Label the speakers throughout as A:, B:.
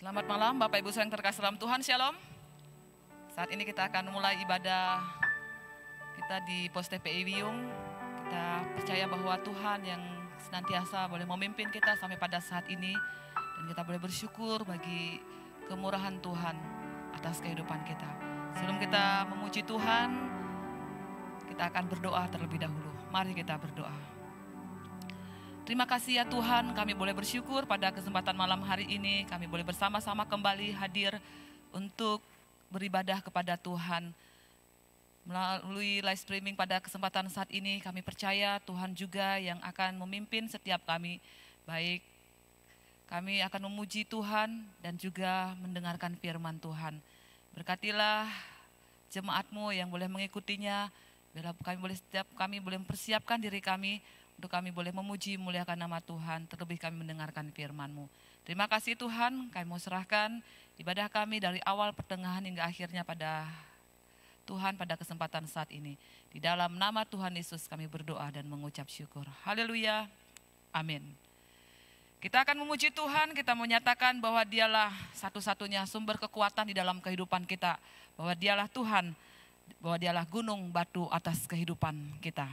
A: Selamat malam Bapak Ibu yang terkasih dalam Tuhan, Shalom. Saat ini kita akan mulai ibadah kita di Pos TPI Wiyung. Kita percaya bahwa Tuhan yang senantiasa boleh memimpin kita sampai pada saat ini. Dan kita boleh bersyukur bagi kemurahan Tuhan atas kehidupan kita. Sebelum kita memuji Tuhan, kita akan berdoa terlebih dahulu. Mari kita berdoa. Terima kasih ya Tuhan, kami boleh bersyukur pada kesempatan malam hari ini. Kami boleh bersama-sama kembali hadir untuk beribadah kepada Tuhan. Melalui live streaming pada kesempatan saat ini, kami percaya Tuhan juga yang akan memimpin setiap kami. Baik, kami akan memuji Tuhan dan juga mendengarkan firman Tuhan. Berkatilah jemaat-Mu yang boleh mengikutinya. Bila kami boleh mempersiapkan diri kami untuk kami boleh memuji, muliakan nama Tuhan, terlebih kami mendengarkan firman-Mu. Terima kasih Tuhan, kami mau serahkan ibadah kami dari awal pertengahan hingga akhirnya pada Tuhan pada kesempatan saat ini. Di dalam nama Tuhan Yesus kami berdoa dan mengucap syukur. Haleluya, amin. Kita akan memuji Tuhan, kita menyatakan bahwa Dialah satu-satunya sumber kekuatan di dalam kehidupan kita. Bahwa Dialah Tuhan, bahwa Dialah gunung batu atas kehidupan kita.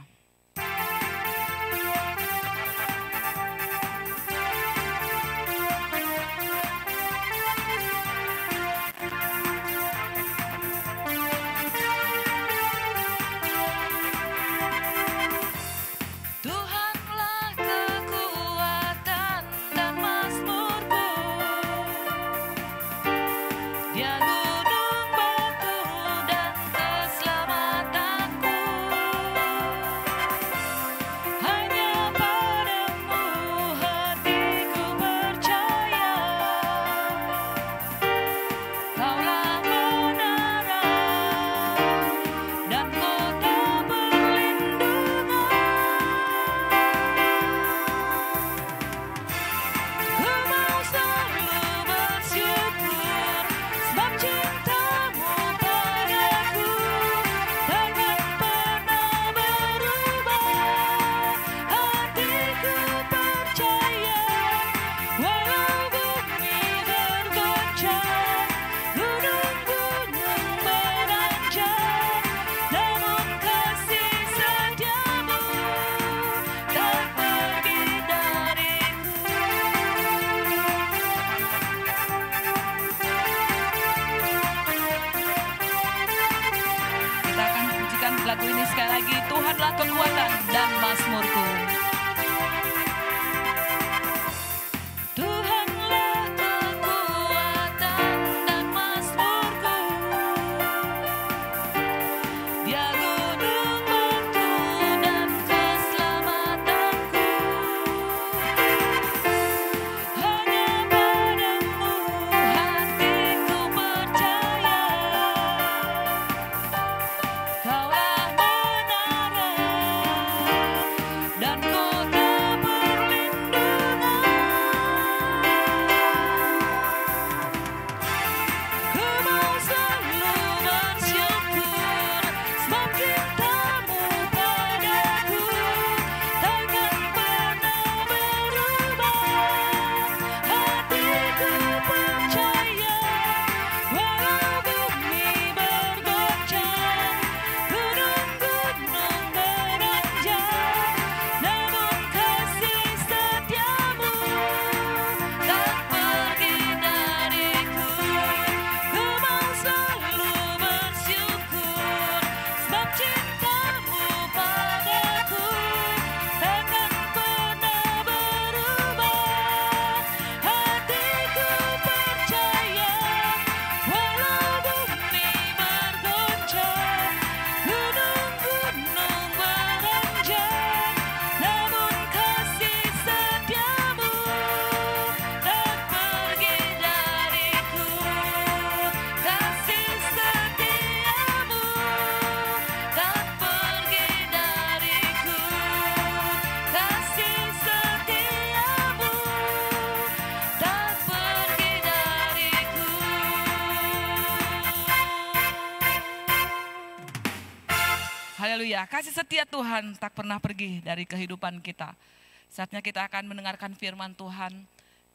A: Lagu ini sekali lagi, Tuhanlah kekuatan dan mazmurku. Tuhanlah kekuatan dan mazmurku. Dia gunung batu dan keselamatanku. Hanya padamu hatiku percaya. Kaulah dan kota perlindungan. Ku mau selalu bersyukur sebab cinta-Mu padaku takkan pernah berubah. Hatiku percaya walau bumi bergoncang, gunung-gunung beranjak, namun kasih setiamu tak pergi dariku. Ku mau selalu bersyukur sebab cinta-Mu padaku takkan pernah berubah. Hatiku percaya walau bumi bergoncang, gunung-gunung beranjak, namun kasih setiamu tak pergi dariku. Kasih setiamu tak pergi dariku. Kasih setiamu tak pergi dariku. Haleluya, kasih setia Tuhan tak pernah pergi dari kehidupan kita. Saatnya kita akan mendengarkan firman Tuhan.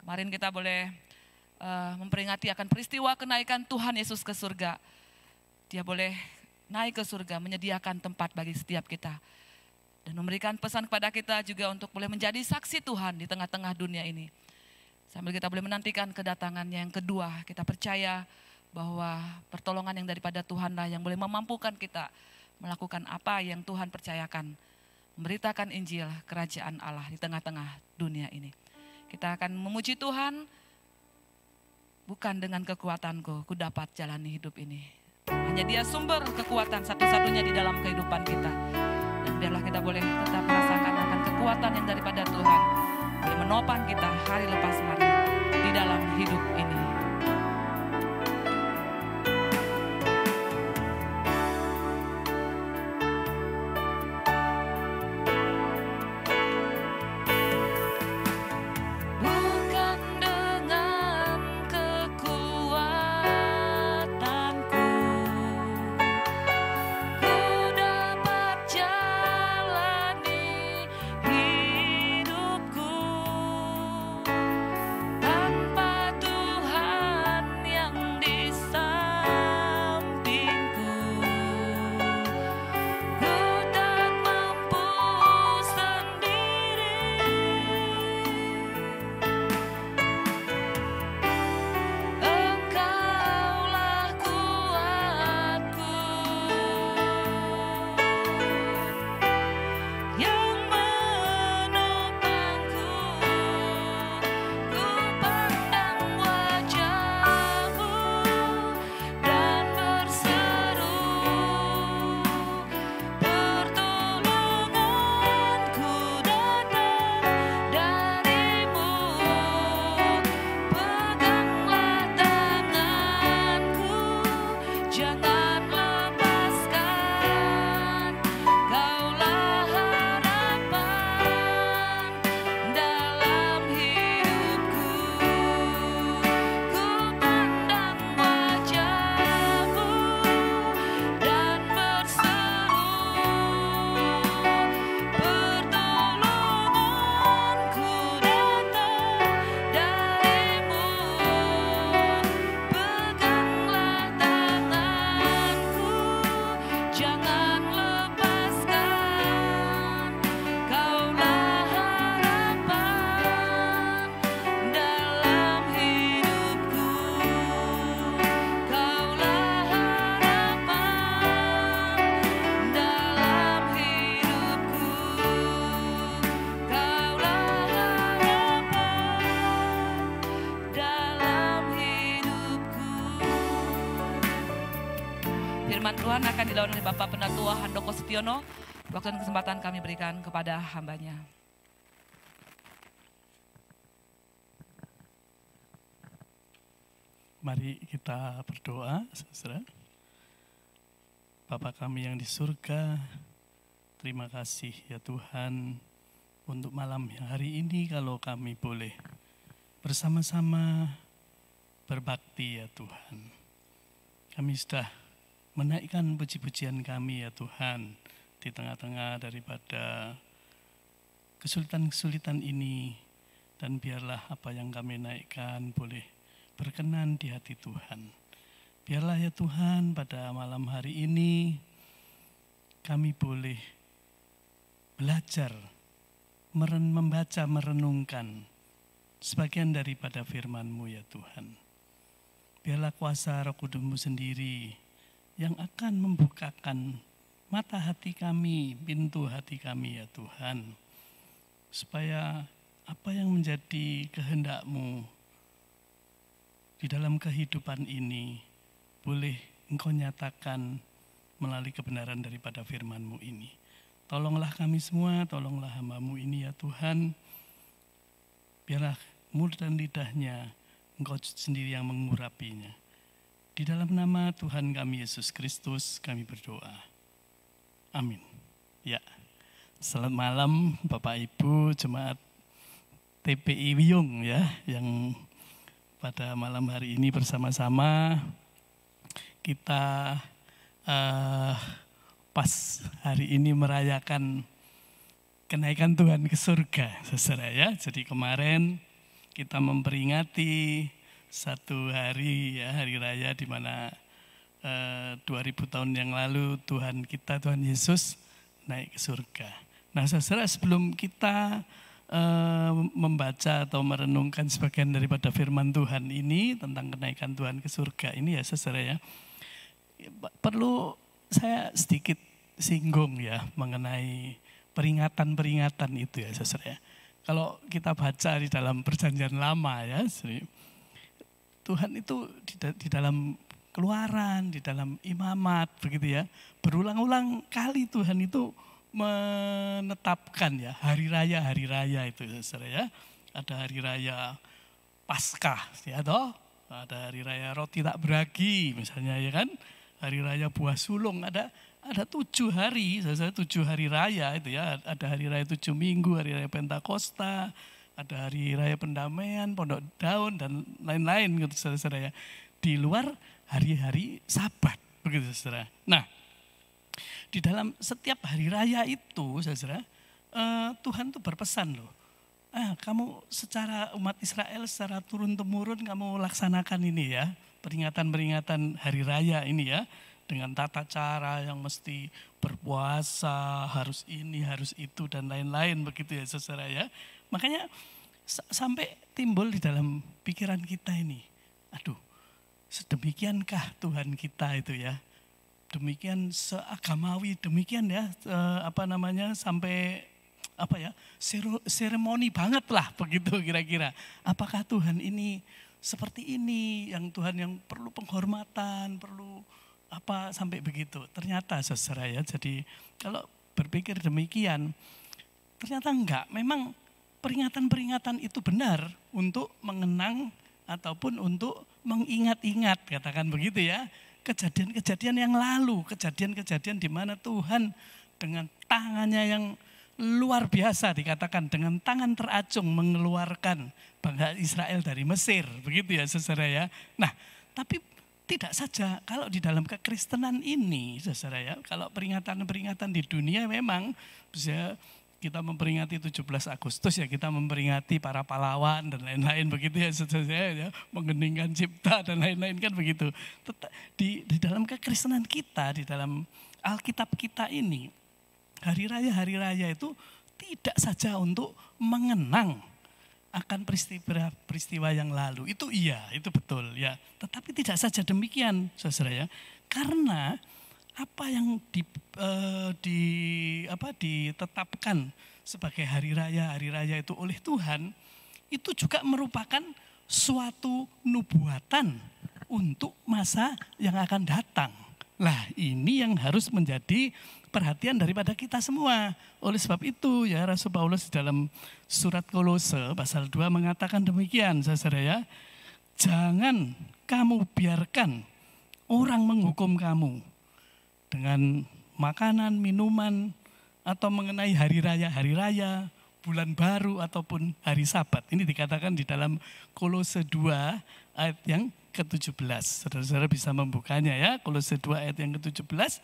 A: Kemarin kita boleh memperingati akan peristiwa kenaikan Tuhan Yesus ke surga. Dia boleh naik ke surga, menyediakan tempat bagi setiap kita. Dan memberikan pesan kepada kita juga untuk boleh menjadi saksi Tuhan di tengah-tengah dunia ini. Sambil kita boleh menantikan kedatangan yang kedua, kita percaya bahwa pertolongan yang daripada Tuhanlah yang boleh memampukan kita melakukan apa yang Tuhan percayakan. Memberitakan Injil kerajaan Allah di tengah-tengah dunia ini. Kita akan memuji Tuhan, bukan dengan kekuatanku, ku dapat jalani hidup ini. Hanya Dia sumber kekuatan satu-satunya di dalam kehidupan kita. Dan biarlah kita boleh tetap merasakan akan kekuatan yang daripada Tuhan. Boleh menopang kita hari lepas hari di dalam hidup ini. Firman Tuhan akan dilawan oleh Bapak Penatua Handoko Setiono. Waktu dan kesempatan kami berikan kepada hambanya.
B: Mari kita berdoa, saudara. Bapa kami yang di surga, terima kasih ya Tuhan untuk malam hari ini kalau kami boleh bersama-sama berbakti ya Tuhan. Kami sudah menaikkan puji-pujian kami ya Tuhan di tengah-tengah daripada kesulitan-kesulitan ini, dan biarlah apa yang kami naikkan boleh berkenan di hati Tuhan. Biarlah ya Tuhan pada malam hari ini kami boleh belajar, membaca, merenungkan sebagian daripada firman-Mu ya Tuhan. Biarlah kuasa Roh Kudus-Mu sendiri yang akan membukakan mata hati kami, pintu hati kami ya Tuhan. Supaya apa yang menjadi kehendak-Mu di dalam kehidupan ini boleh Engkau nyatakan melalui kebenaran daripada firman-Mu ini. Tolonglah kami semua, tolonglah hamba-Mu ini ya Tuhan. Biarlah mulut dan lidahnya Engkau sendiri yang mengurapinya. Di dalam nama Tuhan kami Yesus Kristus kami berdoa. Amin. Ya, selamat malam Bapak Ibu Jemaat TPI Wiyung ya, yang pada malam hari ini bersama-sama kita pas hari ini merayakan kenaikan Tuhan ke surga, saudara ya. Jadi kemarin kita memperingati satu hari ya, hari raya di mana 2000 tahun yang lalu Tuhan Yesus naik ke surga. Nah saudara, sebelum kita membaca atau merenungkan sebagian daripada firman Tuhan ini tentang kenaikan Tuhan ke surga ini ya saudara ya, perlu saya sedikit singgung ya mengenai peringatan-peringatan itu ya saudara ya. Kalau kita baca di dalam Perjanjian Lama ya, Tuhan itu di dalam Keluaran, di dalam Imamat begitu ya, berulang-ulang kali Tuhan itu menetapkan ya hari raya itu saudara ya. Ada hari raya Paskah ya toh, ada hari raya roti tak beragi misalnya ya kan, hari raya buah sulung, ada 7 hari, saudara, 7 hari raya itu ya. Ada hari raya 7 minggu, hari raya Pentakosta, ada hari raya pendamaian, pondok daun dan lain-lain gitu saudara ya. Di luar hari-hari Sabat begitu saudara. Nah, di dalam setiap hari raya itu saudara, Tuhan tuh berpesan loh. Kamu secara umat Israel secara turun-temurun kamu laksanakan ini ya, peringatan-peringatan hari raya ini ya, dengan tata cara yang mesti berpuasa, harus ini, harus itu dan lain-lain begitu ya saudara ya. Makanya sampai timbul di dalam pikiran kita ini, aduh, sedemikiankah Tuhan kita itu ya, demikian seagamawi, demikian ya, sampai seremoni banget lah begitu kira-kira. Apakah Tuhan ini seperti ini, yang Tuhan yang perlu penghormatan, perlu apa sampai begitu? Ternyata saudara ya, jadi kalau berpikir demikian, ternyata enggak. Memang peringatan-peringatan itu benar untuk mengenang ataupun untuk mengingat-ingat, katakan begitu ya, kejadian-kejadian yang lalu, kejadian-kejadian di mana Tuhan dengan tangannya yang luar biasa, dikatakan dengan tangan teracung mengeluarkan bangsa Israel dari Mesir, begitu ya saudara ya. Nah, tapi tidak saja kalau di dalam kekristenan ini saudara ya, kalau peringatan-peringatan di dunia memang bisa kita memperingati 17 Agustus ya, kita memperingati para pahlawan dan lain-lain begitu ya saudara ya, mengheningkan cipta dan lain-lain kan begitu. Di dalam kekristenan kita, di dalam Alkitab kita ini, hari raya itu tidak saja untuk mengenang akan peristiwa yang lalu. Itu iya, itu betul ya. Tetapi tidak saja demikian saudara ya. Karena apa yang ditetapkan sebagai hari raya itu oleh Tuhan, itu juga merupakan suatu nubuatan untuk masa yang akan datang. Lah, ini yang harus menjadi perhatian daripada kita semua. Oleh sebab itu ya, Rasul Paulus dalam surat Kolose pasal 2 mengatakan demikian saudara ya. Jangan kamu biarkan orang menghukum kamu dengan makanan, minuman, atau mengenai hari raya, bulan baru ataupun hari Sabat. Ini dikatakan di dalam Kolose 2 ayat yang ke-17. Saudara-saudara bisa membukanya ya, Kolose 2 ayat yang ke-17.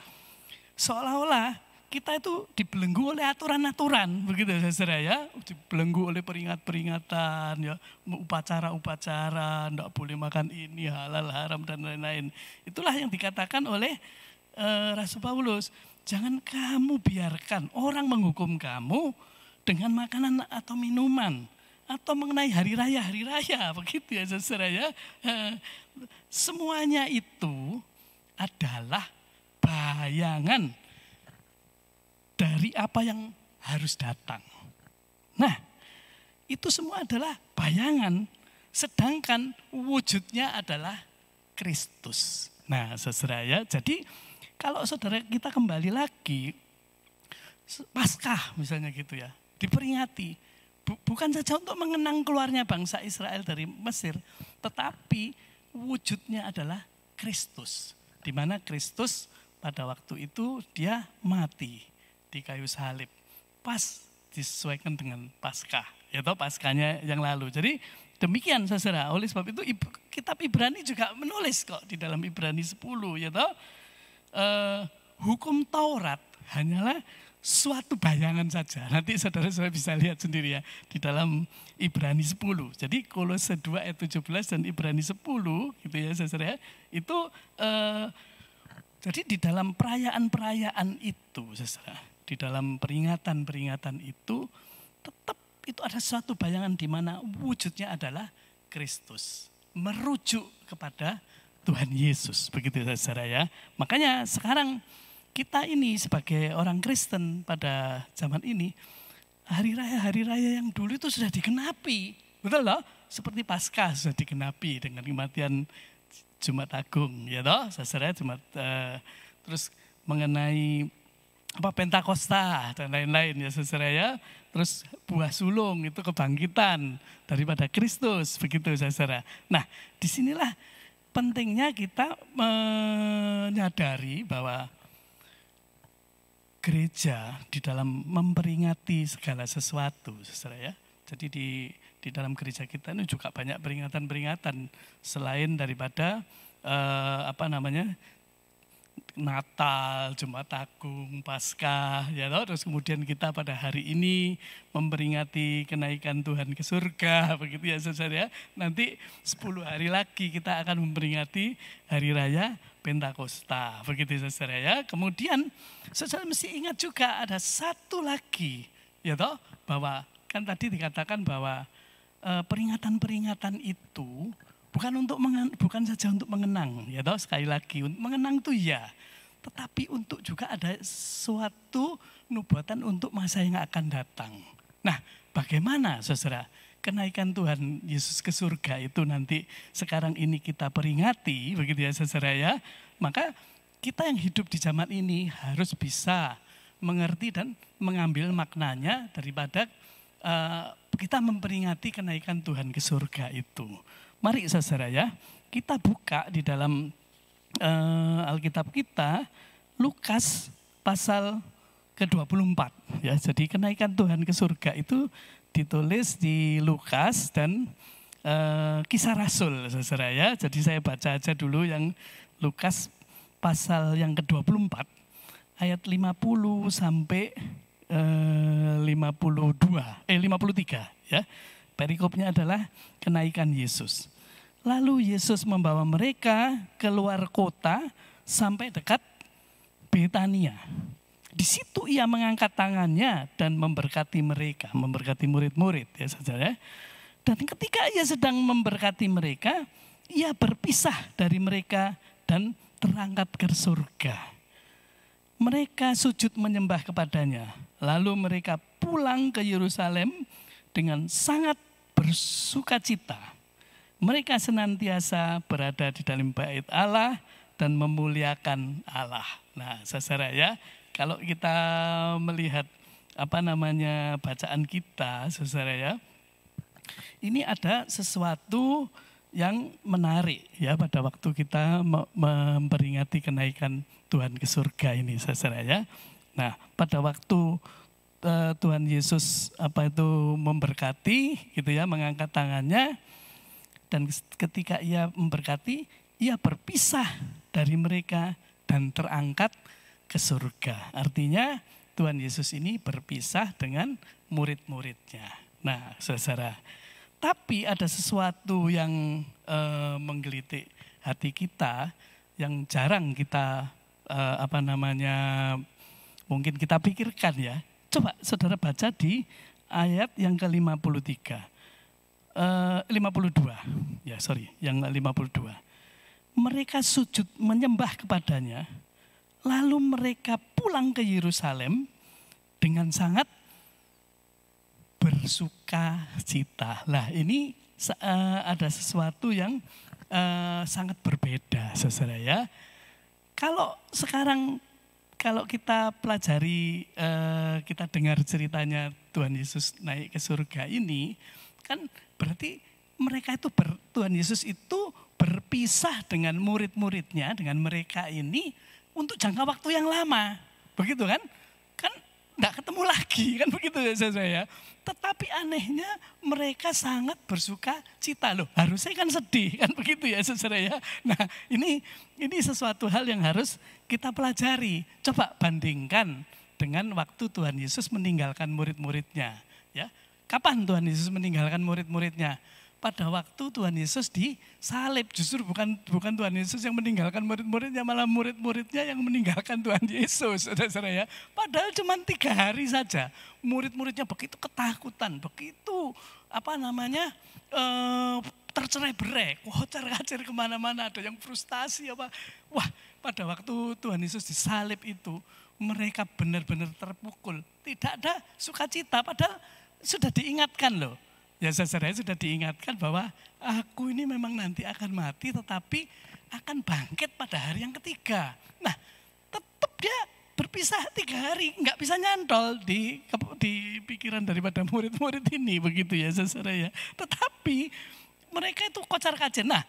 B: Seolah-olah kita itu dibelenggu oleh aturan-aturan, begitu saudara ya, dibelenggu oleh peringatan ya, upacara-upacara, enggak boleh makan ini, halal, haram dan lain-lain. Itulah yang dikatakan oleh Rasul Paulus. Jangan kamu biarkan orang menghukum kamu dengan makanan atau minuman atau mengenai hari raya, begitu ya saudara ya. Semuanya itu adalah bayangan dari apa yang harus datang. Nah, itu semua adalah bayangan, sedangkan wujudnya adalah Kristus. Nah, saudara ya, jadi kalau saudara kita kembali lagi, Paskah misalnya gitu ya, diperingati. Bukan saja untuk mengenang keluarnya bangsa Israel dari Mesir, tetapi wujudnya adalah Kristus. Di mana Kristus pada waktu itu dia mati di kayu salib. Pas disesuaikan dengan Paskah, yaitu Paskahnya yang lalu. Jadi demikian saudara, oleh sebab itu kitab Ibrani juga menulis kok di dalam Ibrani 10, yaitu hukum Taurat hanyalah suatu bayangan saja. Nanti saudara-saudara bisa lihat sendiri ya di dalam Ibrani 10. Jadi Kolose 2 ayat 17 dan Ibrani 10 gitu ya saudara. Itu jadi di dalam perayaan-perayaan itu saudara, di dalam peringatan-peringatan itu tetap itu ada suatu bayangan di mana wujudnya adalah Kristus. Merujuk kepada Tuhan Yesus, begitu saudara ya. Makanya sekarang kita ini sebagai orang Kristen pada zaman ini, hari raya yang dulu itu sudah digenapi. Betul loh? Seperti Paskah sudah digenapi dengan kematian Jumat Agung, ya toh, saudara Jumat terus mengenai Pentakosta dan lain-lain ya saudara ya. Terus buah sulung itu kebangkitan daripada Kristus, begitu saudara. Nah, disinilah pentingnya kita menyadari bahwa gereja di dalam memperingati segala sesuatu, saudara ya. Jadi di dalam gereja kita ini juga banyak peringatan-peringatan selain daripada Natal, Jumat Agung, Paskah, ya toh. Terus kemudian kita pada hari ini memperingati kenaikan Tuhan ke surga, begitu ya saudara ya. Nanti 10 hari lagi kita akan memperingati hari raya Pentakosta, begitu saudara ya. Kemudian saudara mesti ingat juga ada satu lagi, ya toh, bahwa kan tadi dikatakan bahwa peringatan-peringatan itu bukan saja untuk mengenang, ya toh, sekali lagi mengenang itu ya, tetapi untuk juga ada suatu nubuatan untuk masa yang akan datang. Nah, bagaimana saudara kenaikan Tuhan Yesus ke surga itu nanti sekarang ini kita peringati, begitu ya saudara ya. Maka kita yang hidup di zaman ini harus bisa mengerti dan mengambil maknanya daripada kita memperingati kenaikan Tuhan ke surga itu. Mari saudara ya, kita buka di dalam Alkitab kita Lukas pasal ke-24 ya. Jadi kenaikan Tuhan ke surga itu ditulis di Lukas dan Kisah Rasul saudara ya. Jadi saya baca aja dulu yang Lukas pasal yang ke-24 ayat 50 sampai 53 ya. Perikopnya adalah kenaikan Yesus. Lalu Yesus membawa mereka keluar kota sampai dekat Betania. Di situ ia mengangkat tangannya dan memberkati mereka, memberkati murid-murid ya saudara. Dan ketika ia sedang memberkati mereka, ia berpisah dari mereka dan terangkat ke surga. Mereka sujud menyembah kepadanya. Lalu mereka pulang ke Yerusalem dengan sangat bersukacita. Mereka senantiasa berada di dalam bait Allah dan memuliakan Allah. Nah, saudara ya, kalau kita melihat bacaan kita, saudara ya, ini ada sesuatu yang menarik ya pada waktu kita memperingati kenaikan Tuhan ke surga ini, saudara ya. Nah, pada waktu Tuhan Yesus memberkati gitu ya, mengangkat tangannya, dan ketika ia memberkati, ia berpisah dari mereka dan terangkat ke surga. Artinya Tuhan Yesus ini berpisah dengan murid-muridnya. Nah, saudara, tapi ada sesuatu yang menggelitik hati kita yang jarang kita mungkin kita pikirkan ya. Coba saudara baca di ayat yang ke-52. 52. Mereka sujud menyembah kepadanya, lalu mereka pulang ke Yerusalem dengan sangat bersukacita. Lah ini ada sesuatu yang sangat berbeda, saudara ya. Kalau sekarang kalau kita pelajari, kita dengar ceritanya Tuhan Yesus naik ke surga ini, kan berarti mereka itu Tuhan Yesus itu berpisah dengan murid-muridnya, dengan mereka ini untuk jangka waktu yang lama. Begitu kan? Kan enggak ketemu lagi, kan begitu ya saya. Tetapi anehnya mereka sangat bersuka cita loh. Harusnya kan sedih, kan begitu ya saudara ya. Nah, ini sesuatu hal yang harus kita pelajari. Coba bandingkan dengan waktu Tuhan Yesus meninggalkan murid-muridnya. Ya, kapan Tuhan Yesus meninggalkan murid-muridnya? Pada waktu Tuhan Yesus disalib. Justru bukan Tuhan Yesus yang meninggalkan murid-muridnya, malah murid-muridnya yang meninggalkan Tuhan Yesus, saudara-saudara ya. Padahal cuma 3 hari saja, murid-muridnya begitu ketakutan, begitu tercerai-berai, kocar-kacir kemana-mana, ada yang frustasi apa. Wah, pada waktu Tuhan Yesus disalib itu, mereka benar-benar terpukul. Tidak ada sukacita, padahal sudah diingatkan loh. Ya saudara, sudah diingatkan bahwa aku ini memang nanti akan mati tetapi akan bangkit pada hari yang ketiga. Nah, tetap dia berpisah 3 hari, nggak bisa nyantol di pikiran daripada murid-murid ini, begitu ya saudara ya. Tetapi mereka itu kocar-kacir. Nah,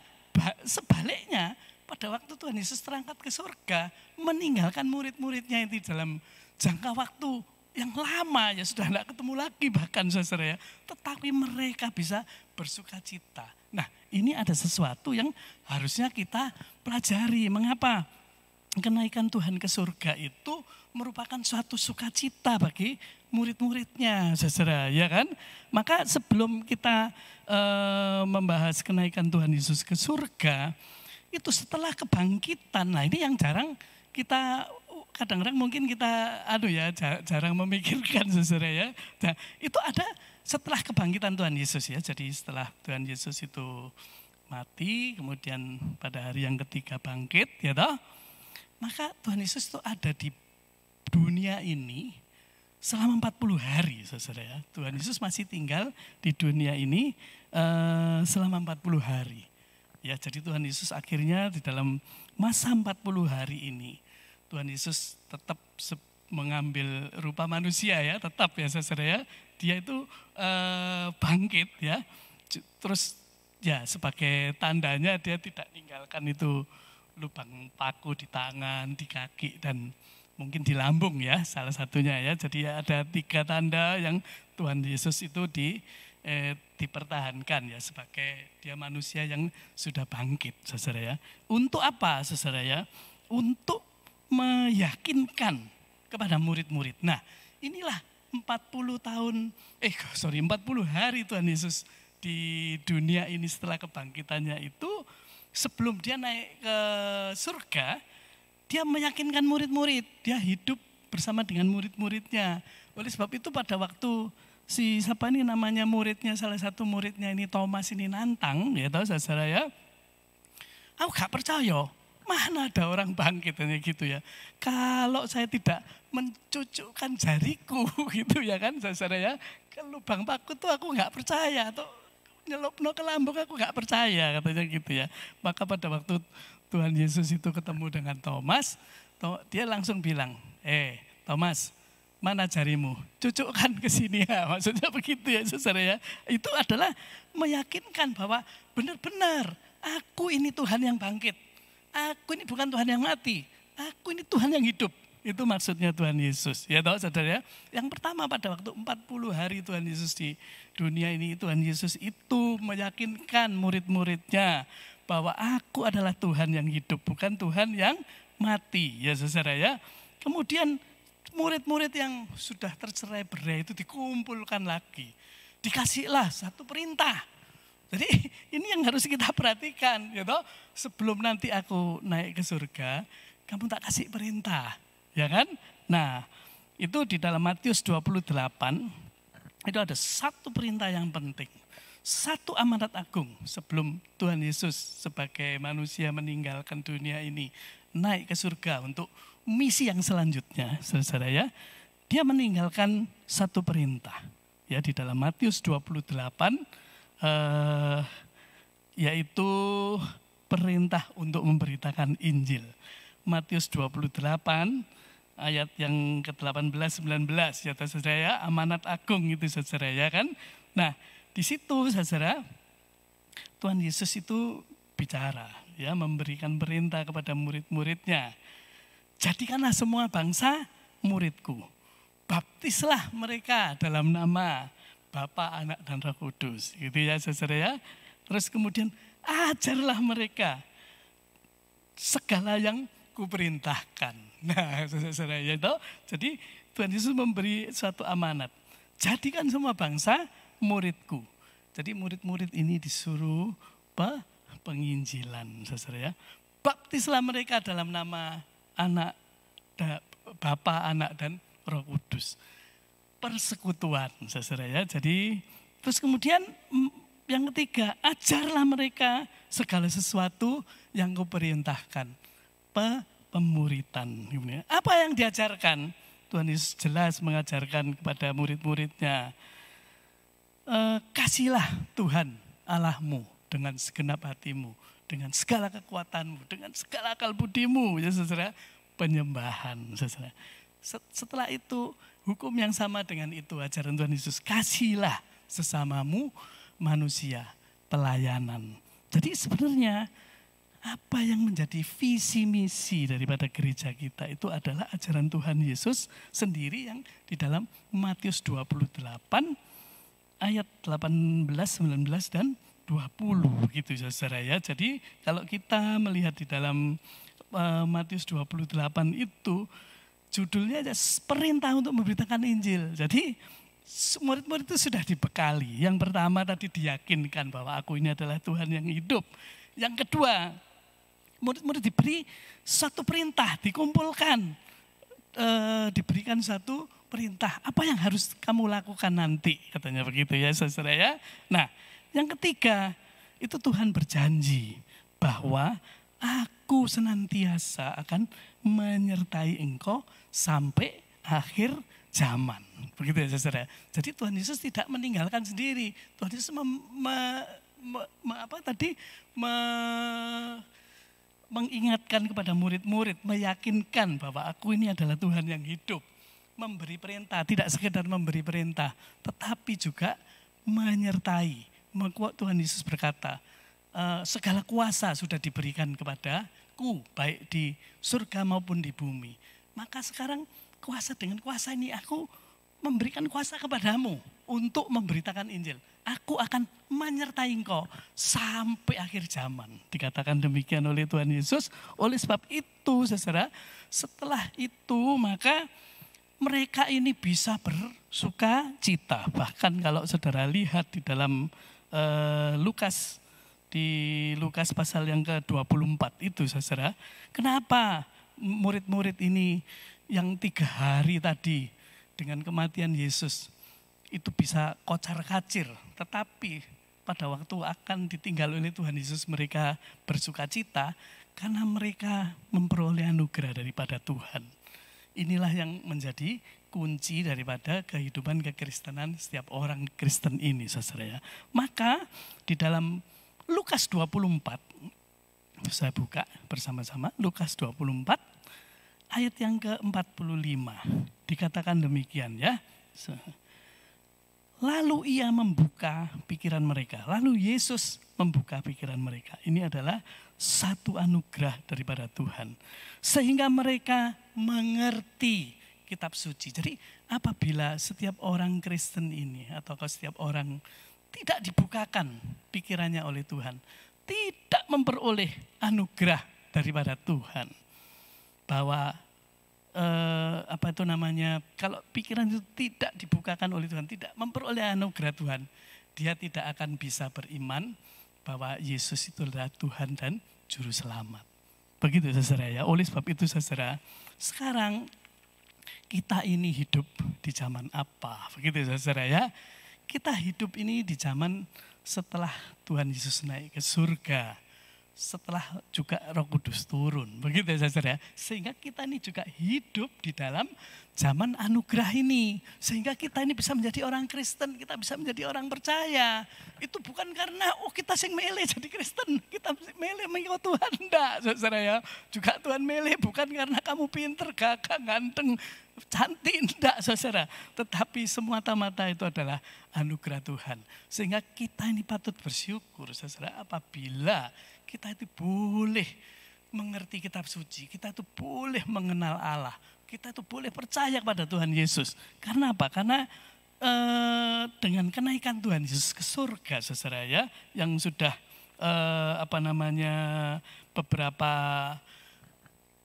B: sebaliknya pada waktu Tuhan Yesus terangkat ke surga, meninggalkan murid-muridnya itu dalam jangka waktu yang lama, ya sudah tidak ketemu lagi bahkan saudara ya. Tetapi mereka bisa bersuka cita. Nah, ini ada sesuatu yang harusnya kita pelajari. Mengapa? Kenaikan Tuhan ke surga itu merupakan suatu sukacita bagi murid-muridnya, saudara, ya kan? Maka sebelum kita membahas kenaikan Tuhan Yesus ke surga, itu setelah kebangkitan. Nah, ini yang jarang kita kadang-kadang mungkin kita jarang memikirkan, saudara ya. Nah, itu ada setelah kebangkitan Tuhan Yesus ya. Jadi setelah Tuhan Yesus itu mati, kemudian pada hari yang ketiga bangkit, ya toh. Maka Tuhan Yesus itu ada di dunia ini selama 40 hari, saudara ya. Tuhan Yesus masih tinggal di dunia ini selama 40 hari. Ya, jadi Tuhan Yesus akhirnya di dalam masa 40 hari ini, Tuhan Yesus tetap mengambil rupa manusia ya, tetap ya saudara ya. Dia itu bangkit ya. Terus ya sebagai tandanya dia tidak meninggalkan itu lubang paku di tangan, di kaki dan mungkin di lambung ya, salah satunya ya. Jadi ada 3 tanda yang Tuhan Yesus itu dipertahankan ya sebagai dia manusia yang sudah bangkit, saudara ya. Untuk apa, saudara ya? Untuk meyakinkan kepada murid-murid. Nah, inilah 40 hari Tuhan Yesus di dunia ini setelah kebangkitannya itu, sebelum dia naik ke surga, dia meyakinkan murid-murid, dia hidup bersama dengan murid-muridnya. Oleh sebab itu pada waktu salah satu muridnya ini Thomas ini nantang, ya tahu saudara ya. Aku gak percaya, mana ada orang bangkit gitu ya. Kalau saya tidak mencucukkan jariku gitu ya kan saudara ya, ke lubang paku tuh aku gak percaya, atau nyelupno ke lambung aku gak percaya katanya gitu ya. Maka pada waktu Tuhan Yesus itu ketemu dengan Thomas, dia langsung bilang, Thomas, mana jarimu? Cucukkan ke sini ya. Maksudnya begitu ya saudara ya. Itu adalah meyakinkan bahwa benar-benar aku ini Tuhan yang bangkit. Aku ini bukan Tuhan yang mati. Aku ini Tuhan yang hidup. Itu maksudnya Tuhan Yesus. Ya tahu saudara ya. Yang pertama pada waktu 40 hari Tuhan Yesus di dunia ini, Tuhan Yesus itu meyakinkan murid-muridnya bahwa aku adalah Tuhan yang hidup, bukan Tuhan yang mati. Ya saudara ya. Kemudian murid-murid yang sudah tercerai-berai itu dikumpulkan lagi. Dikasihlah satu perintah. Jadi ini yang harus kita perhatikan, ya toh. Sebelum nanti aku naik ke surga, kamu tak kasih perintah, ya kan? Nah, itu di dalam Matius 28 itu ada satu perintah yang penting, satu amanat agung sebelum Tuhan Yesus sebagai manusia meninggalkan dunia ini naik ke surga untuk misi yang selanjutnya, saudara ya. Dia meninggalkan satu perintah, ya di dalam Matius 28. Yaitu perintah untuk memberitakan Injil. Matius 28 ayat yang ke-18 19 ya saudara ya, amanat agung itu saudara ya kan. Nah, di situ saudara Tuhan Yesus itu bicara ya, memberikan perintah kepada murid-muridnya. Jadikanlah semua bangsa muridku. Baptislah mereka dalam nama Bapa, Anak, dan Roh Kudus. Gitu ya saudara ya. Terus kemudian ajarlah mereka segala yang kuperintahkan. Nah saudara ya. Jadi Tuhan Yesus memberi suatu amanat. Jadikan semua bangsa muridku. Jadi murid-murid ini disuruh penginjilan, saudara ya. Baptislah mereka dalam nama anak, Bapa, Anak, dan Roh Kudus. Persekutuan, saudara ya. Jadi terus kemudian yang ketiga, ajarlah mereka segala sesuatu yang kau perintahkan. Pemuritan. Apa yang diajarkan? Tuhan Yesus jelas mengajarkan kepada murid-muridnya. Kasihlah Tuhan Allahmu dengan segenap hatimu, dengan segala kekuatanmu, dengan segala akal budimu, ya saudara, penyembahan, saudara. Setelah itu, hukum yang sama dengan itu ajaran Tuhan Yesus, kasihlah sesamamu manusia, pelayanan. Jadi sebenarnya apa yang menjadi visi misi daripada gereja kita itu adalah ajaran Tuhan Yesus sendiri yang di dalam Matius 28 ayat 18, 19 dan 20 gitu saudara ya. Jadi kalau kita melihat di dalam Matius 28 itu judulnya perintah untuk memberitakan Injil. Jadi murid-murid itu sudah dibekali. Yang pertama tadi diyakinkan bahwa aku ini adalah Tuhan yang hidup. Yang kedua, murid-murid diberi satu perintah, dikumpulkan, diberikan satu perintah. Apa yang harus kamu lakukan nanti? Katanya begitu ya saudara ya. Nah, yang ketiga, itu Tuhan berjanji bahwa aku senantiasa akan menyertai engkau sampai akhir zaman. Begitu ya saudara. Jadi Tuhan Yesus tidak meninggalkan sendiri. Tuhan Yesus mengingatkan kepada murid-murid, meyakinkan bahwa aku ini adalah Tuhan yang hidup. Memberi perintah, tidak sekedar memberi perintah, tetapi juga menyertai. Tuhan Yesus berkata, segala kuasa sudah diberikan kepadaku, baik di surga maupun di bumi. Maka sekarang dengan kuasa ini aku memberikan kuasa kepadamu untuk memberitakan Injil. Aku akan menyertai engkau sampai akhir zaman. Dikatakan demikian oleh Tuhan Yesus. Oleh sebab itu, saudara, setelah itu maka mereka ini bisa bersuka cita. Bahkan kalau saudara lihat di dalam Lukas, di Lukas pasal yang ke-24 itu saudara. Kenapa murid-murid ini yang 3 hari tadi dengan kematian Yesus itu bisa kocar-kacir. Tetapi pada waktu akan ditinggal oleh Tuhan Yesus mereka bersuka cita karena mereka memperoleh anugerah daripada Tuhan. Inilah yang menjadi kunci daripada kehidupan kekristenan setiap orang Kristen ini, saudara ya. Maka di dalam Lukas 24, saya buka bersama-sama, Lukas 24, ayat yang ke-45, dikatakan demikian ya. Lalu ia membuka pikiran mereka, lalu Yesus membuka pikiran mereka. Ini adalah satu anugerah daripada Tuhan. Sehingga mereka mengerti kitab suci. Jadi apabila setiap orang Kristen ini atau setiap orang tidak dibukakan pikirannya oleh Tuhan, tidak memperoleh anugerah daripada Tuhan, bahwa kalau pikiran itu tidak dibukakan oleh Tuhan, tidak memperoleh anugerah Tuhan, dia tidak akan bisa beriman bahwa Yesus itu adalah Tuhan dan Juru Selamat. Begitu saudara ya. Oleh sebab itu saudara, sekarang kita ini hidup di zaman apa? Begitu saudara ya. Kita hidup ini di zaman setelah Tuhan Yesus naik ke surga, setelah juga Roh Kudus turun. Begitu saudara. Sehingga kita ini juga hidup di dalam zaman anugerah ini. Sehingga kita ini bisa menjadi orang Kristen, kita bisa menjadi orang percaya. Itu bukan karena kita sing milih jadi Kristen, kita milih mengikut Tuhan. Enggak saudara ya. Juga Tuhan milih bukan karena kamu pinter, gagah, ganteng, cantik. Enggak saudara. Tetapi semata-mata itu adalah anugerah Tuhan. Sehingga kita ini patut bersyukur saudara apabila kita itu boleh mengerti kitab suci, kita itu boleh mengenal Allah, kita itu boleh percaya kepada Tuhan Yesus. Karena apa? Karena dengan kenaikan Tuhan Yesus ke surga, saudara ya, yang sudah beberapa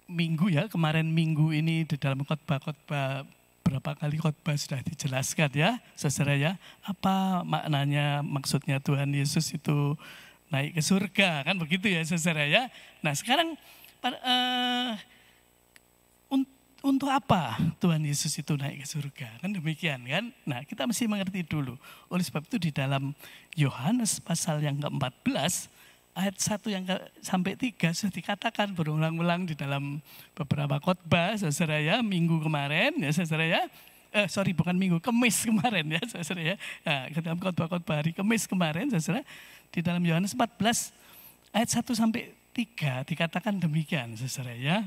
B: minggu ya, kemarin minggu ini di dalam khotbah-khotbah berapa kali khotbah sudah dijelaskan ya, saudara ya. Apa maknanya, maksudnya Tuhan Yesus itu naik ke surga, kan begitu ya saudara ya. Nah sekarang untuk apa Tuhan Yesus itu naik ke surga? Kan demikian kan. Nah kita mesti mengerti dulu. Oleh sebab itu di dalam Yohanes pasal yang ke-14 ayat 1 sampai 3 sudah dikatakan berulang-ulang di dalam beberapa khotbah saudara ya, minggu kemarin ya saudara ya. Bukan minggu, Kemis kemarin ya saudara ya. Nah, dalam khotbah-khotbah hari Kemis kemarin saudara, di dalam Yohanes 14 ayat 1 sampai 3 dikatakan demikian saudara ya.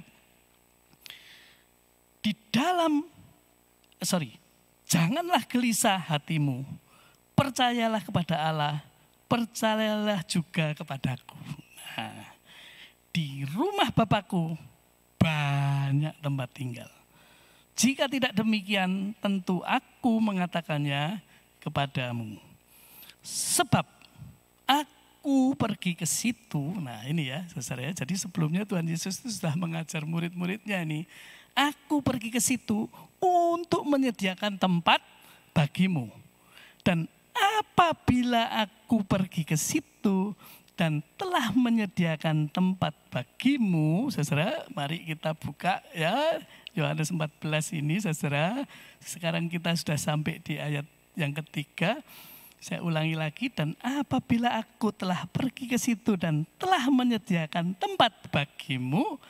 B: Janganlah gelisah hatimu, percayalah kepada Allah, percayalah juga kepadaku. Nah, di rumah Bapakku banyak tempat tinggal. Jika tidak demikian, tentu aku mengatakannya kepadamu. Sebab aku pergi ke situ. Nah ini ya saudara ya. Jadi sebelumnya Tuhan Yesus itu sudah mengajar murid-muridnya ini. Aku pergi ke situ untuk menyediakan tempat bagimu. Dan apabila aku pergi ke situ dan telah menyediakan tempat bagimu, saudara, mari kita buka ya Yohanes 14 ini saudara. Sekarang kita sudah sampai di ayat yang ketiga. Saya ulangi lagi, dan apabila aku telah pergi ke situ dan telah menyediakan tempat bagimu,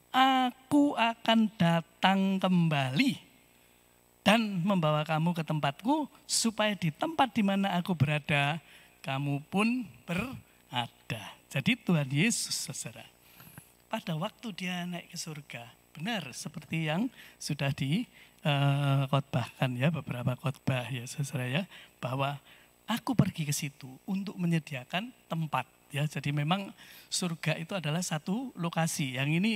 B: aku akan datang kembali dan membawa kamu ke tempatku, supaya di tempat di mana aku berada, kamu pun berada. Jadi Tuhan Yesus saudara, pada waktu dia naik ke surga, benar seperti yang sudah dikhotbahkan ya, beberapa khotbah ya saudara ya, bahwa aku pergi ke situ untuk menyediakan tempat. Ya, jadi memang surga itu adalah satu lokasi. Yang ini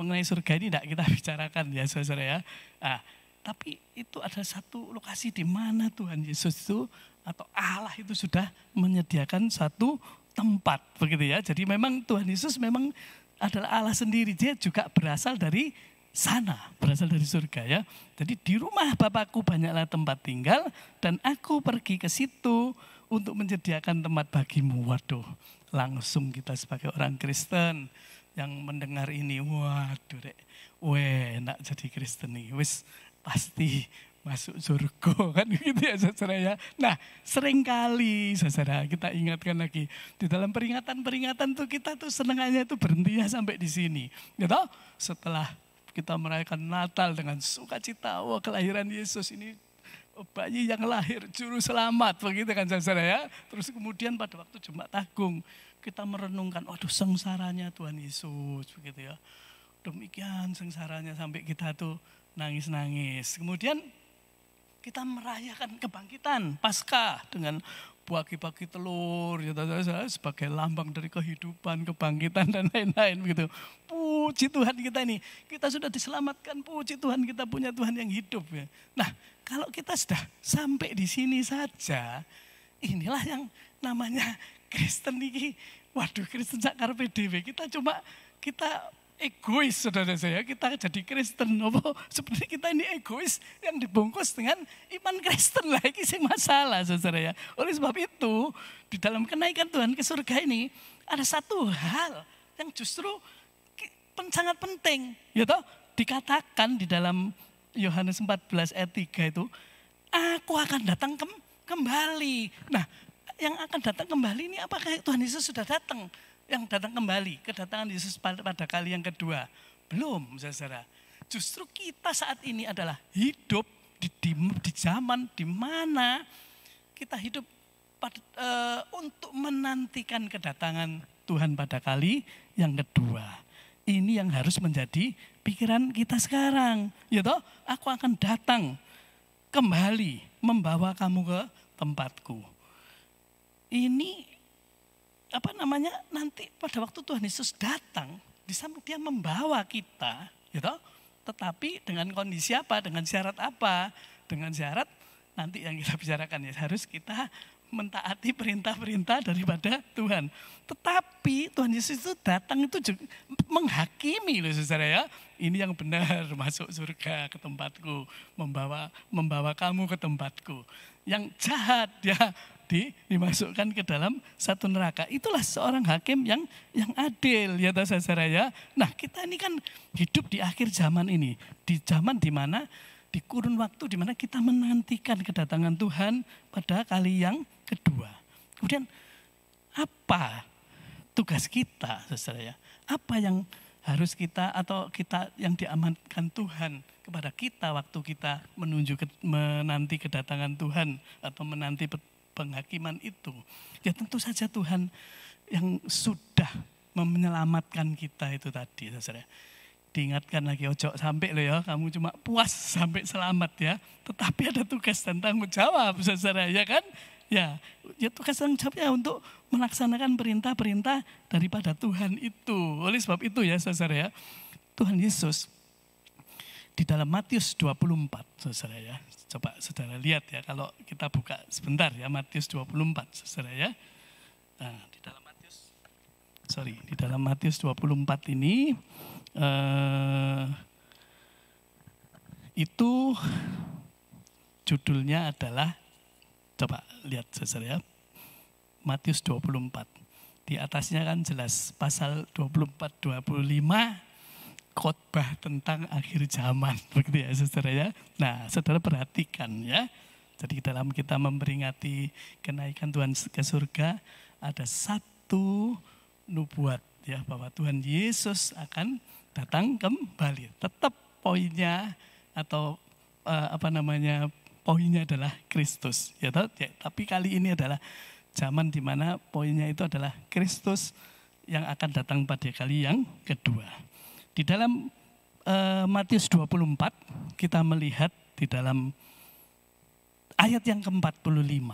B: mengenai surga ini tidak kita bicarakan ya saudara ya. Nah, tapi itu ada satu lokasi di mana Tuhan Yesus itu atau Allah itu sudah menyediakan satu tempat begitu ya. Jadi memang Tuhan Yesus memang adalah Allah sendiri. Dia juga berasal dari sana, berasal dari surga ya. Jadi di rumah Bapakku banyaklah tempat tinggal, dan aku pergi ke situ untuk menyediakan tempat bagimu. Waduh, langsung kita sebagai orang Kristen yang mendengar ini, waduh rek, enak jadi Kristen nih, wis pasti masuk surga kan gitu ya saudara ya. Nah seringkali saudara kita ingatkan lagi, di dalam peringatan-peringatan tuh kita tuh senengannya itu berhentinya sampai di sini. Gitu? Setelah kita merayakan Natal dengan sukacita, wah kelahiran Yesus ini, bayi yang lahir juru selamat begitu kan saudara ya. Terus kemudian pada waktu Jumat Agung kita merenungkan, waduh sengsaranya Tuhan Yesus begitu ya. Demikian sengsaranya sampai kita tuh nangis-nangis. Kemudian kita merayakan kebangkitan Paskah dengan bagi-bagi telur ya, sebagai lambang dari kehidupan, kebangkitan dan lain-lain begitu. Puji Tuhan kita ini, kita sudah diselamatkan, puji Tuhan kita punya Tuhan yang hidup ya. Nah, kalau kita sudah sampai di sini saja, inilah yang namanya Kristen ini. Waduh, Kristen sak karepe dhewe. Kita egois saudara saya, kita jadi Kristen. Seperti kita ini egois yang dibungkus dengan iman Kristen lah. Ini sih masalah saudara ya. Oleh sebab itu di dalam kenaikan Tuhan ke surga ini ada satu hal yang justru sangat penting. Ya toh, dikatakan di dalam Yohanes 14 ayat 3 itu, aku akan datang kembali. Nah, yang akan datang kembali ini apakah Tuhan Yesus sudah datang? Yang datang kembali, kedatangan Yesus pada kali yang kedua. Belum, saudara. Justru kita saat ini adalah hidup di zaman di mana kita hidup untuk menantikan kedatangan Tuhan pada kali yang kedua. Ini yang harus menjadi pikiran kita sekarang. Ya toh, aku akan datang kembali membawa kamu ke tempatku. Ini nanti pada waktu Tuhan Yesus datang, di samping dia membawa kita, gitu, tetapi dengan kondisi apa, dengan syarat apa, dengan syarat nanti yang kita bicarakan ya, harus kita mentaati perintah-perintah daripada Tuhan. Tetapi Tuhan Yesus itu datang itu juga menghakimi loh saudara ya. Ini yang benar, masuk surga ke tempatku, membawa kamu ke tempatku. Yang jahat ya dimasukkan ke dalam satu neraka. Itulah seorang hakim yang adil ya saudara ya. Nah, kita ini kan hidup di akhir zaman ini, di zaman di mana di kurun waktu di mana kita menantikan kedatangan Tuhan pada kali yang kedua. Kemudian apa tugas kita saudara ya? Apa yang harus kita atau kita yang diamankan Tuhan kepada kita waktu kita menanti kedatangan Tuhan atau menanti penghakiman itu? Ya tentu saja Tuhan yang sudah menyelamatkan kita itu tadi saudara. Diingatkan lagi, ojo sampai loh ya, kamu cuma puas sampai selamat ya. Tetapi ada tugas dan tanggung jawab saudara ya kan? Ya tugas tanggung jawabnya untuk melaksanakan perintah-perintah daripada Tuhan itu. Oleh sebab itu ya saudara ya, Tuhan Yesus di dalam Matius 24 saudara ya. Coba saudara lihat ya, kalau kita buka sebentar ya Matius 24 saudara ya. Nah, di dalam Matius 24 ini itu judulnya adalah, coba lihat saudara ya, Matius 24. Di atasnya kan jelas pasal 24-25 khotbah tentang akhir zaman, begitu ya saudara ya. Nah, saudara perhatikan ya. Jadi dalam kita memperingati kenaikan Tuhan ke surga, ada satu nubuat ya bahwa Tuhan Yesus akan datang kembali. Tetap poinnya atau poinnya adalah Kristus ya, tapi kali ini adalah zaman di mana poinnya itu adalah Kristus yang akan datang pada kali yang kedua. Di dalam Matius 24 kita melihat di dalam ayat yang ke-45.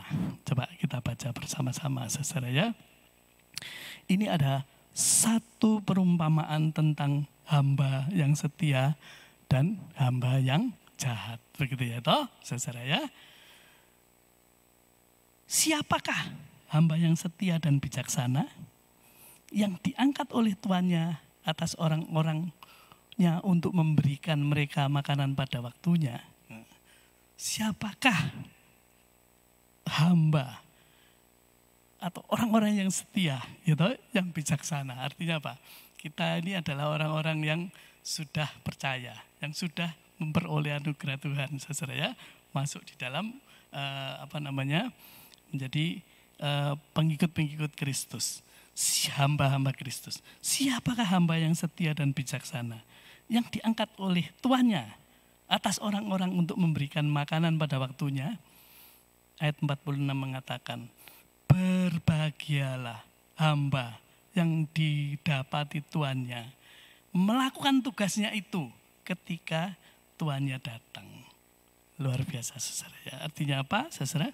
B: Coba kita baca bersama-sama saudara ya. Ini ada satu perumpamaan tentang hamba yang setia dan hamba yang jahat. Begitu ya toh saudara ya. Siapakah hamba yang setia dan bijaksana yang diangkat oleh tuannya atas orang-orangnya untuk memberikan mereka makanan pada waktunya? Siapakah hamba atau orang-orang yang setia, gitu, yang bijaksana? Artinya apa? Kita ini adalah orang-orang yang sudah percaya, yang sudah memperoleh anugerah Tuhan, saudara ya, masuk di dalam menjadi pengikut-pengikut Kristus, hamba-hamba Kristus. Siapakah hamba yang setia dan bijaksana yang diangkat oleh tuannya atas orang-orang untuk memberikan makanan pada waktunya? Ayat 46 mengatakan, berbahagialah hamba yang didapati tuannya melakukan tugasnya itu ketika tuannya datang. Luar biasa saudara ya. Artinya apa saudara?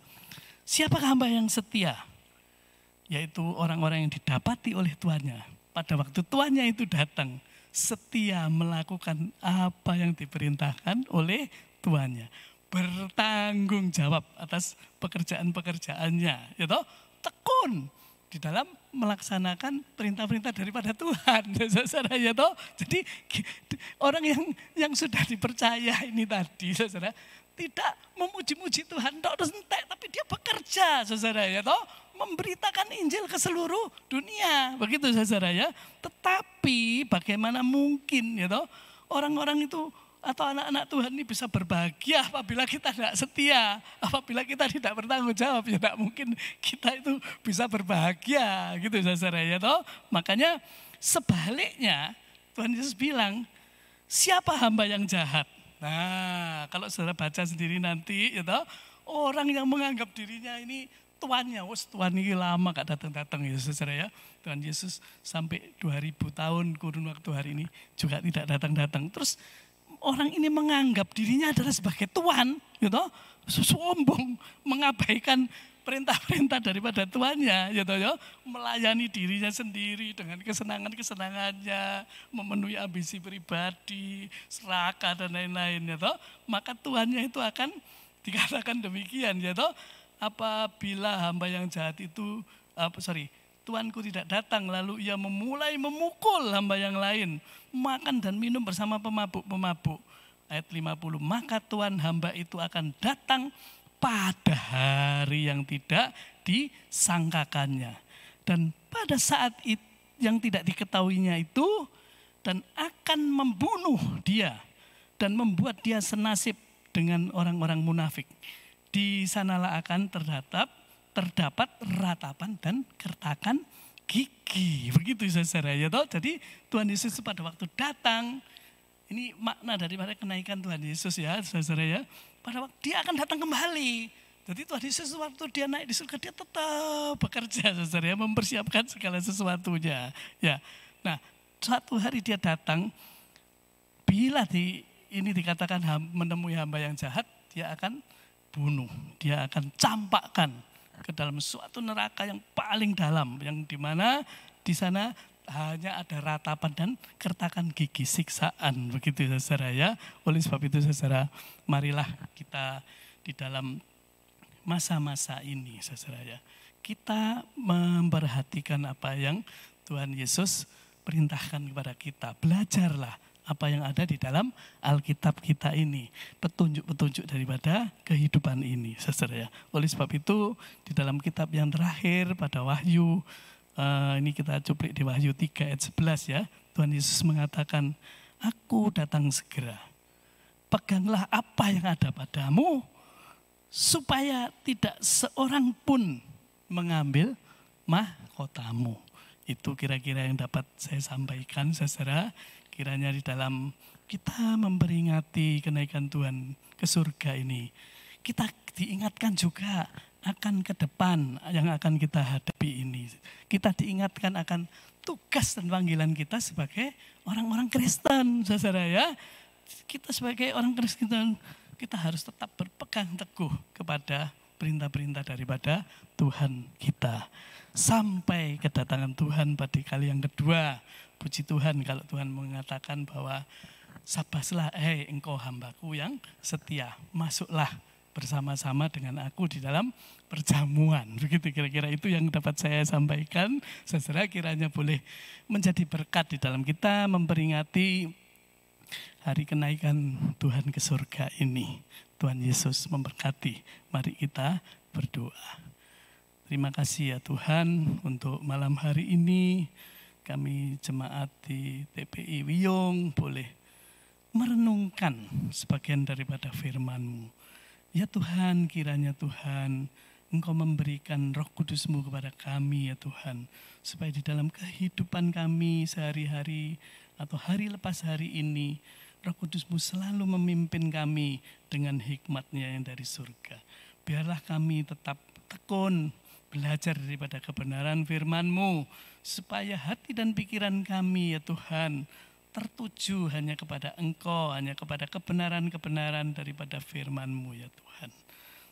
B: Siapakah hamba yang setia? Yaitu orang-orang yang didapati oleh tuannya pada waktu tuannya itu datang, setia melakukan apa yang diperintahkan oleh tuannya, bertanggung jawab atas pekerjaan-pekerjaannya, ya toh, tekun di dalam melaksanakan perintah-perintah daripada Tuhan, saudara ya toh. Jadi orang yang sudah dipercaya ini tadi, saudara, tidak memuji-muji Tuhan tapi dia bekerja, saudara ya toh, memberitakan Injil ke seluruh dunia, begitu saudara ya. Tetapi bagaimana mungkin ya toh orang-orang itu atau anak-anak Tuhan ini bisa berbahagia apabila kita tidak setia, apabila kita tidak bertanggung jawab, ya tidak mungkin kita itu bisa berbahagia, gitu saudara ya toh. Makanya sebaliknya Tuhan Yesus bilang, siapa hamba yang jahat? Nah, kalau saudara baca sendiri nanti, ya toh, orang yang menganggap dirinya ini tuannya, Tuhan ini lama gak datang-datang ya saudara ya. Tuhan Yesus sampai 2000 tahun kurun waktu hari ini juga tidak datang-datang. Terus orang ini menganggap dirinya adalah sebagai Tuhan, gitu, sombong, mengabaikan perintah-perintah daripada tuannya, gitu, ya, melayani dirinya sendiri dengan kesenangan-kesenangannya, memenuhi ambisi pribadi, serakah dan lain-lain, gitu. Maka tuannya itu akan dikatakan demikian, gitu. apabila hamba yang jahat itu, tuanku tidak datang, lalu ia mulai memukul hamba yang lain, makan dan minum bersama pemabuk-pemabuk. Ayat 50, maka tuan hamba itu akan datang pada hari yang tidak disangkakannya. Dan pada saat yang tidak diketahuinya itu, dan akan membunuh dia dan membuat dia senasib dengan orang-orang munafik. Di sanalah akan terdapat ratapan dan kertakan gigi. Begitu saudara ya toh. Jadi Tuhan Yesus pada waktu datang, ini makna daripada kenaikan Tuhan Yesus ya saudara ya. Pada waktu dia akan datang kembali. Jadi Tuhan Yesus waktu dia naik di surga, dia tetap bekerja saudara ya, mempersiapkan segala sesuatunya. Ya. Nah, suatu hari dia datang, bila ini dikatakan menemui hamba yang jahat, dia akan bunuh, dia akan campakkan ke dalam suatu neraka yang paling dalam, yang dimana di sana hanya ada ratapan dan kertakan gigi, siksaan, begitu saudara ya. Oleh sebab itu saudara, marilah kita di dalam masa-masa ini saudara ya, kita memperhatikan apa yang Tuhan Yesus perintahkan kepada kita. Belajarlah apa yang ada di dalam Alkitab kita ini, petunjuk-petunjuk daripada kehidupan ini saudara ya. Oleh sebab itu di dalam kitab yang terakhir pada Wahyu, ini kita cuplik di Wahyu 3 ayat 11 ya. Tuhan Yesus mengatakan, aku datang segera. Peganglah apa yang ada padamu, supaya tidak seorang pun mengambil mahkotamu. Itu kira-kira yang dapat saya sampaikan saudara. Kiranya di dalam kita memperingati kenaikan Tuhan ke surga ini, kita diingatkan juga akan ke depan yang akan kita hadapi ini. Kita diingatkan akan tugas dan panggilan kita sebagai orang-orang Kristen saudara ya. Kita sebagai orang Kristen, kita harus tetap berpegang teguh kepada perintah-perintah daripada Tuhan kita. Sampai kedatangan Tuhan pada kali yang kedua. Puji Tuhan kalau Tuhan mengatakan bahwa sabaslah engkau hambaku yang setia. Masuklah bersama-sama dengan aku di dalam perjamuan. Begitu kira-kira itu yang dapat saya sampaikan. Saudara, kiranya boleh menjadi berkat di dalam kita memperingati hari kenaikan Tuhan ke surga ini. Tuhan Yesus memberkati. Mari kita berdoa. Terima kasih ya Tuhan untuk malam hari ini. Kami jemaat di TPI Wiyung boleh merenungkan sebagian daripada firman-Mu. Ya Tuhan, kiranya Tuhan Engkau memberikan Roh Kudus-Mu kepada kami ya Tuhan. Supaya di dalam kehidupan kami sehari-hari atau hari lepas hari ini, Roh Kudus-Mu selalu memimpin kami dengan hikmat-Nya yang dari surga. Biarlah kami tetap tekun belajar daripada kebenaran firman-Mu, supaya hati dan pikiran kami ya Tuhan tertuju hanya kepada Engkau, hanya kepada kebenaran-kebenaran daripada firman-Mu ya Tuhan.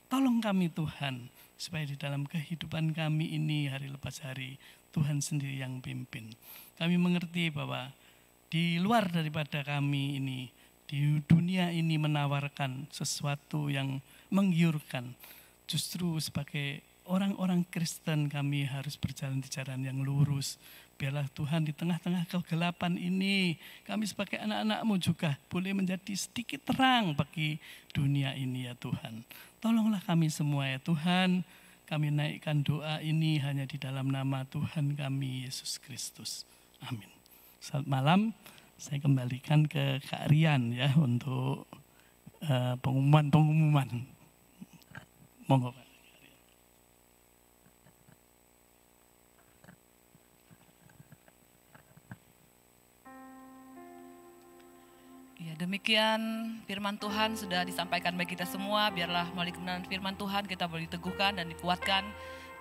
B: Tolong kami Tuhan, supaya di dalam kehidupan kami ini hari lepas hari, Tuhan sendiri yang pimpin. Kami mengerti bahwa di luar daripada kami ini, di dunia ini menawarkan sesuatu yang menggiurkan. Justru sebagai orang-orang Kristen kami harus berjalan di jalan yang lurus. Biarlah Tuhan di tengah-tengah kegelapan ini, kami sebagai anak-anak-Mu juga boleh menjadi sedikit terang bagi dunia ini ya Tuhan. Tolonglah kami semua ya Tuhan. Kami naikkan doa ini hanya di dalam nama Tuhan kami Yesus Kristus. Amin. Selamat malam. Saya kembalikan ke Kak Rian ya untuk pengumuman. Monggo Pak.
A: Ya, demikian firman Tuhan sudah disampaikan bagi kita semua. Biarlah melalui kebenaran firman Tuhan kita boleh diteguhkan dan dikuatkan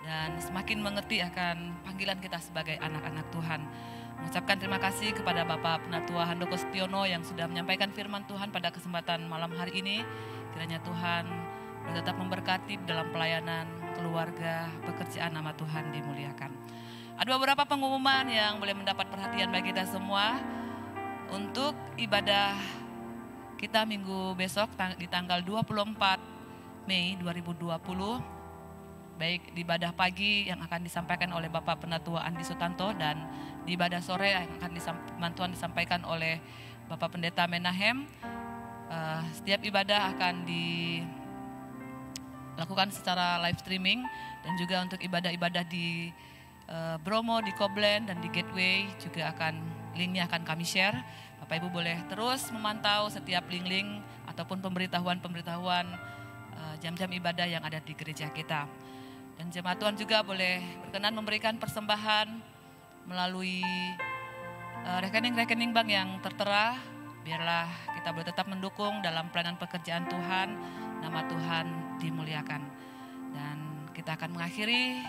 A: dan semakin mengerti akan panggilan kita sebagai anak-anak Tuhan. Mengucapkan terima kasih kepada Bapak Penatua Handoko Setiono yang sudah menyampaikan firman Tuhan pada kesempatan malam hari ini. Kiranya Tuhan tetap memberkati dalam pelayanan, keluarga, pekerjaan, nama Tuhan dimuliakan. Ada beberapa pengumuman yang boleh mendapat perhatian bagi kita semua. Untuk ibadah kita minggu besok di tanggal 24 Mei 2020, baik di ibadah pagi yang akan disampaikan oleh Bapak Penatua Andi Sutanto dan di ibadah sore yang akan Tuhan disampaikan oleh Bapak Pendeta Menahem. Setiap ibadah akan dilakukan secara live streaming, dan juga untuk ibadah-ibadah di Bromo, di Koblen, dan di Gateway juga linknya akan kami share. Bapak Ibu boleh terus memantau setiap link-link ataupun pemberitahuan jam-jam ibadah yang ada di gereja kita. Dan jemaat Tuhan juga boleh berkenan memberikan persembahan melalui rekening-rekening bank yang tertera. Biarlah kita boleh tetap mendukung dalam pelayanan pekerjaan Tuhan, nama Tuhan dimuliakan. Dan kita akan mengakhiri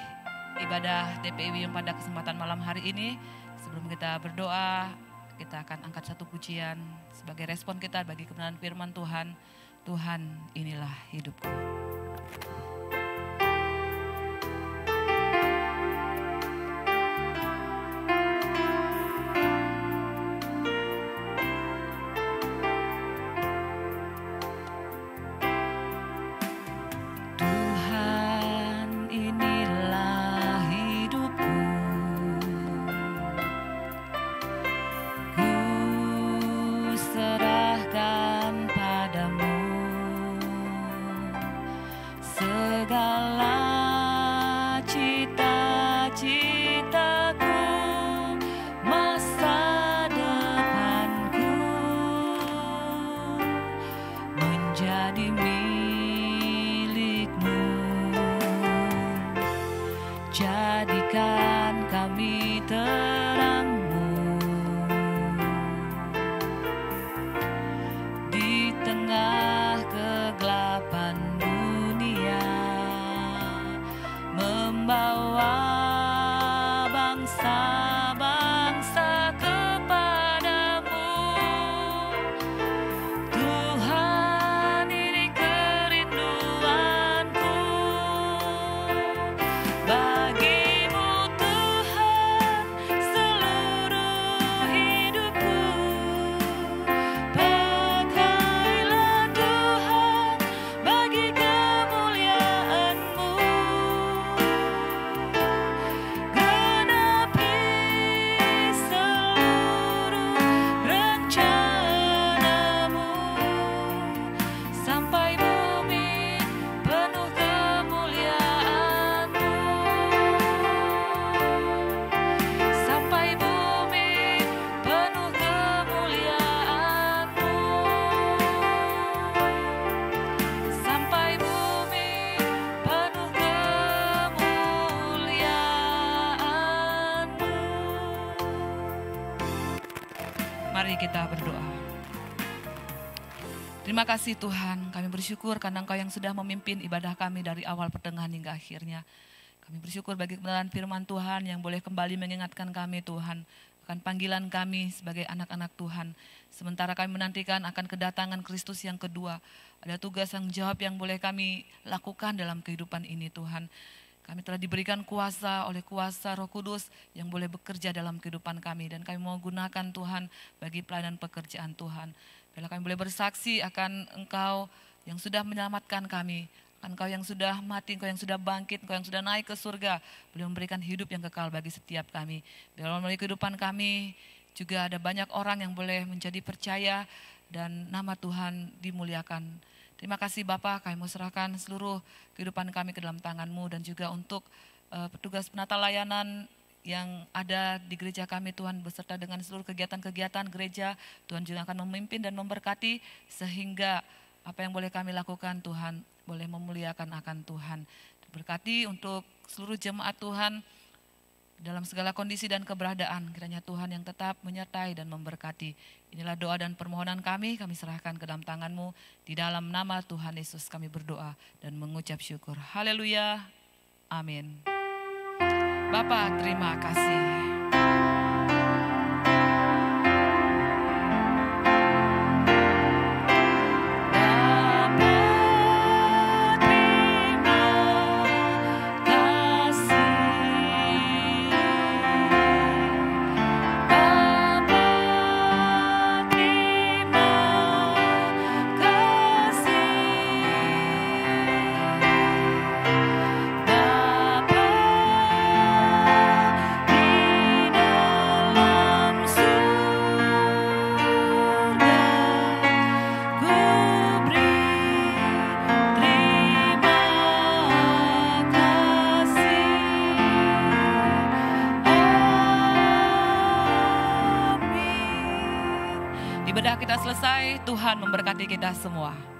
A: ibadah TPI Wiyung pada kesempatan malam hari ini. Sebelum kita berdoa, kita akan angkat satu pujian sebagai respon kita bagi kebenaran firman Tuhan. Tuhan, inilah hidupku. Mari kita berdoa. Terima kasih Tuhan, kami bersyukur karena Engkau yang sudah memimpin ibadah kami dari awal pertengahan hingga akhirnya. Kami bersyukur bagi kebenaran firman Tuhan yang boleh kembali mengingatkan kami Tuhan akan panggilan kami sebagai anak-anak Tuhan. Sementara kami menantikan akan kedatangan Kristus yang kedua, ada tugas yang jawab yang boleh kami lakukan dalam kehidupan ini Tuhan. Kami telah diberikan kuasa oleh kuasa Roh Kudus yang boleh bekerja dalam kehidupan kami. Dan kami mau gunakan Tuhan bagi pelayanan pekerjaan Tuhan. Bila kami boleh bersaksi akan Engkau yang sudah menyelamatkan kami. Akan Engkau yang sudah mati, Engkau yang sudah bangkit, Engkau yang sudah naik ke surga. Boleh memberikan hidup yang kekal bagi setiap kami. Dalam melalui kehidupan kami juga ada banyak orang yang boleh menjadi percaya dan nama Tuhan dimuliakan. Terima kasih Bapak, kami mau serahkan seluruh kehidupan kami ke dalam tangan-Mu dan juga untuk petugas penata layanan yang ada di gereja kami Tuhan beserta dengan seluruh kegiatan-kegiatan gereja. Tuhan juga akan memimpin dan memberkati sehingga apa yang boleh kami lakukan Tuhan boleh memuliakan akan Tuhan. Berkati untuk seluruh jemaat Tuhan dalam segala kondisi dan keberadaan, kiranya Tuhan yang tetap menyertai dan memberkati. Inilah doa dan permohonan kami serahkan ke dalam tangan-Mu. Di dalam nama Tuhan Yesus kami berdoa dan mengucap syukur. Haleluya, amin. Bapa, terima kasih. Ibadah kita selesai, Tuhan memberkati kita semua.